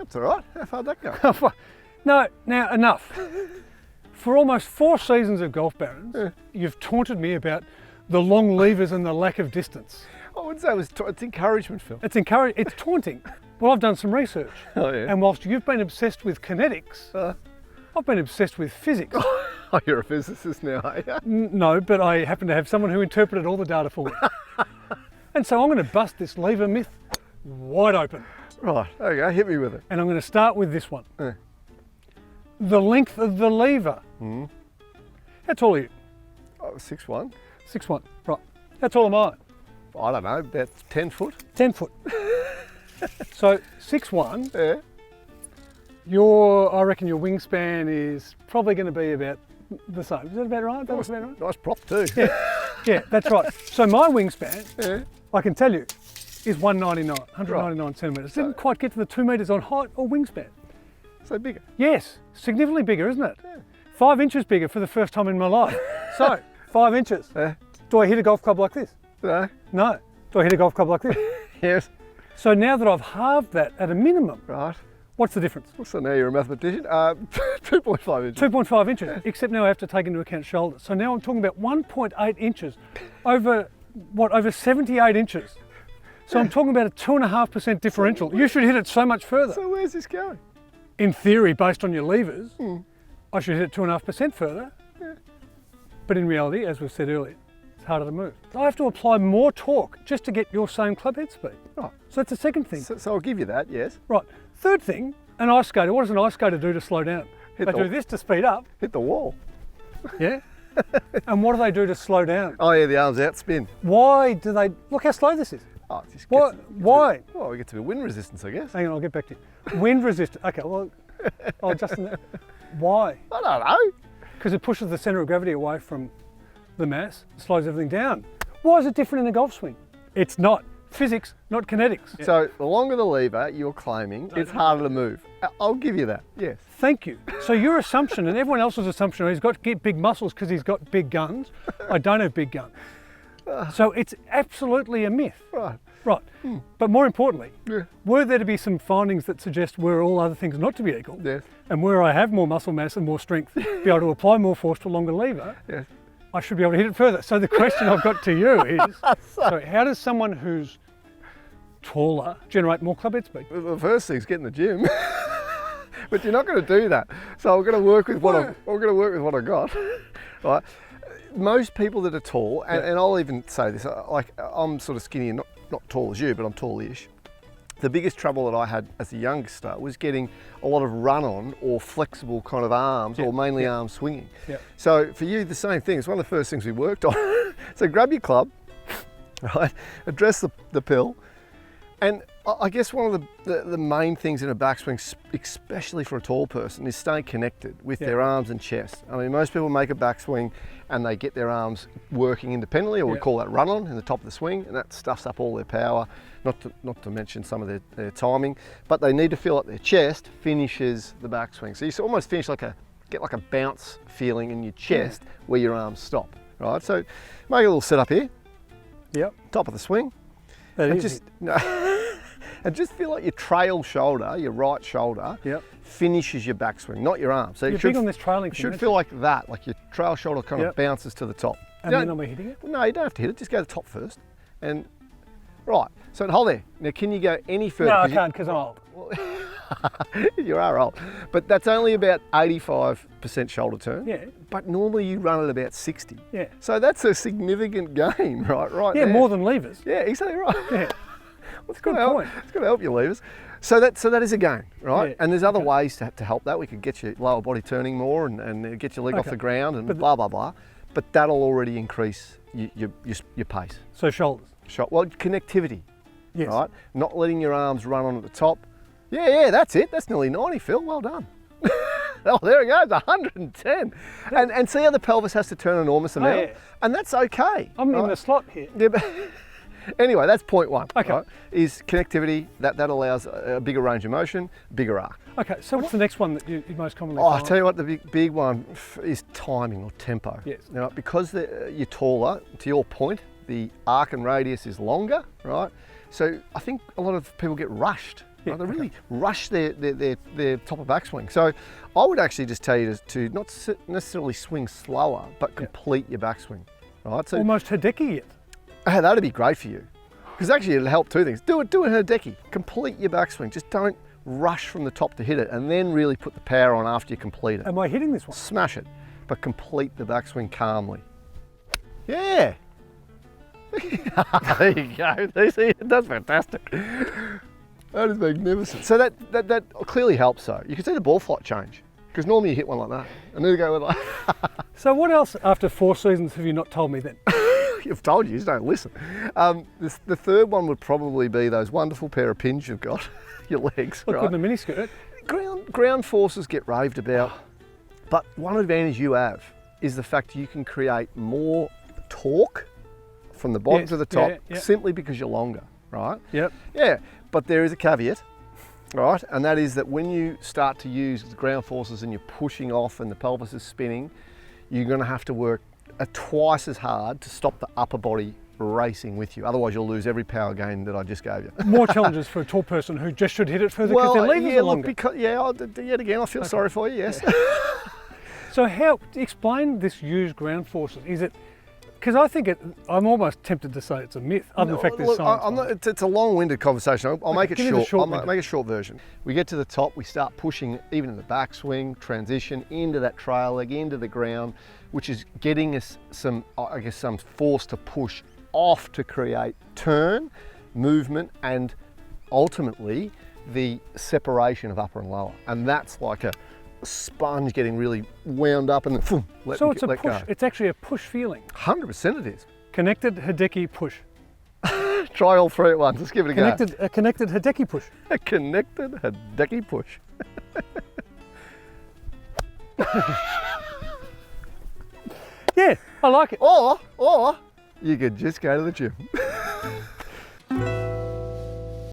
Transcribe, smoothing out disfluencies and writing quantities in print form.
That's all right. How far'd that go? No, now enough. For almost 4 seasons of Golf Barons, you've taunted me about the long levers and the lack of distance. I wouldn't say it's encouragement, Phil. It's taunting. Well, I've done some research. Oh, yeah. And whilst you've been obsessed with kinetics, I've been obsessed with physics. Oh, you're a physicist now, are you? No, but I happen to have someone who interpreted all the data for me. And so I'm going to bust this lever myth wide open. Right, okay, hit me with it. And I'm going to start with this one. The length of the lever. How tall are you? Oh, 6'1". 6'1", right. How tall am I? I don't know, about 10 foot. 10 foot. So 6'1", Yeah. I reckon your wingspan is probably going to be about the same. Is that about right? That's about right? Nice prop too. Yeah, that's right. So my wingspan, I can tell you, is 199 centimetres. Didn't quite get to the 2 metres on height or wingspan. So bigger. Yes, significantly bigger, isn't it? Yeah. 5 inches bigger for the first time in my life. So, 5 inches. Do I hit a golf club like this? No. No. Do I hit a golf club like this? Yes. So now that I've halved that at a minimum, Right. what's the difference? So now you're a mathematician. 2.5 inches. 2.5 inches, except now I have to take into account shoulders. So now I'm talking about 1.8 inches over 78 inches. So I'm talking about a 2.5% differential. You should hit it so much further. So where's this going? In theory, based on your levers, I should hit it 2.5% further. But in reality, as we've said earlier, it's harder to move. I have to apply more torque just to get your same club head speed. Right. So that's the second thing. So I'll give you that, yes. Right. Third thing, an ice skater. What does an ice skater do to slow down? They do this to speed up. Hit the wall. Yeah. And what do they do to slow down? Oh yeah, the arms out spin. Why do they? Look how slow this is. Oh, it just What? Why? Well, we get to be wind resistance, I guess. Hang on, I'll get back to you. Wind resistant. Okay, well, I'll adjust on that. Why? I don't know. Because it pushes the centre of gravity away from the mass, slows everything down. Why is it different in a golf swing? It's not. Physics, not kinetics. So the longer the lever, you're claiming it's harder to move. I'll give you that, yes. Thank you. So your assumption and everyone else's assumption, he's got to get big muscles because he's got big guns. I don't have big guns. So it's absolutely a myth. Right. Right. But more importantly, Yeah. were there to be some findings that suggest were all other things not to be equal, Yes. and where I have more muscle mass and more strength, be able to apply more force to a longer lever, Yes. I should be able to hit it further. So the question I've got to you is, so how does someone who's taller generate more club head speed? The first thing's get in the gym. But you're not going to do that. So I'm going to work with what I got. Right. Most people that are tall, and I'll even say this, like I'm sort of skinny and not tall as you, but I'm tallish. The biggest trouble that I had as a youngster was getting a lot of run-on or flexible kind of arms, or mainly arm swinging. So for you, the same thing. It's one of the first things we worked on. So grab your club, right? Address the pill, and I guess one of the main things in a backswing, especially for a tall person, is staying connected with their arms and chest. I mean, most people make a backswing and they get their arms working independently, or we call that run-on in the top of the swing, and that stuffs up all their power, not to mention some of their timing, but they need to feel like their chest finishes the backswing. So you almost finish get like a bounce feeling in your chest where your arms stop, right? So make a little setup here. Yep. Top of the swing. And just feel like your trail shoulder, your right shoulder, finishes your backswing, not your arm. So you're big on this trailing thing. You should feel like that, like your trail shoulder kind of bounces to the top. And then are we hitting it? No, you don't have to hit it. Just go to the top first. And right, so hold there. Now, can you go any further? No, I can't because I'm old. You are old, but that's only about 85% shoulder turn. Yeah. But normally you run at about 60. Yeah. So that's a significant gain, right? Yeah, there. more than levers. Yeah, exactly right. Yeah. Well, it's good point. It's going to help your levers. So that is a gain, right? Yeah. And there's other ways to help that. We could get your lower body turning more and get your leg off the ground and blah, blah, blah. But that'll already increase your pace. So shoulders. Well, connectivity, yes. Right? Not letting your arms run on at the top. Yeah, that's it. That's nearly 90, Phil. Well done. Oh, there it goes, 110. And see how the pelvis has to turn an enormous amount? Yeah. And that's okay. I'm in the slot here. Yeah, but anyway, that's point one. Okay. Right? Is connectivity, that allows a bigger range of motion, bigger arc. Okay, so what's the next one that you most commonly find? find? I'll tell you what, the big one is timing or tempo. Yes. Now, because you're taller, to your point, the arc and radius is longer, right? So I think a lot of people get rushed Right? They really rush their top of backswing. So I would actually just tell you to not necessarily swing slower, but complete your backswing. Right? So Almost Hideki it. that'd be great for you. Because actually it'll help two things. Do it in Hideki. Complete your backswing. Just don't rush from the top to hit it, and then really put the power on after you complete it. Am I hitting this one? Smash it, but complete the backswing calmly. Yeah. There you go. See, that's fantastic. That is magnificent. So that clearly helps though. You can see the ball flight change, because normally you hit one like that, and then you go with like. So what else after 4 seasons have you not told me then? I've told you, just don't listen. The third one would probably be those wonderful pair of pins you've got, your legs. Look, right? with the miniskirt. Ground forces get raved about, but one advantage you have is the fact you can create more torque from the bottom to the top simply because you're longer, right? Yep. Yeah, but there is a caveat, right? And that is that when you start to use the ground forces and you're pushing off and the pelvis is spinning, you're going to have to work twice as hard to stop the upper body racing with you. Otherwise, you'll lose every power gain that I just gave you. More challenges for a tall person who just should hit it further because their levers are longer. Yet again, I feel sorry for you, yes. So explain this used ground forces. Is it, because I think I'm almost tempted to say it's a myth, other than the fact there's science. It's a long-winded conversation. I'll make it short. I'll make a short version. We get to the top, we start pushing even in the backswing, transition into that trail leg, into the ground, which is getting us some force to push off to create turn, movement, and ultimately the separation of upper and lower. And that's like a sponge getting really wound up and then let so it's a push. go. It's actually a push feeling. 100% it is. Connected Hideki push. Try all three at once. Let's give it a go. A connected Hideki push. A connected Hideki push. Yeah, I like it. Or you could just go to the gym.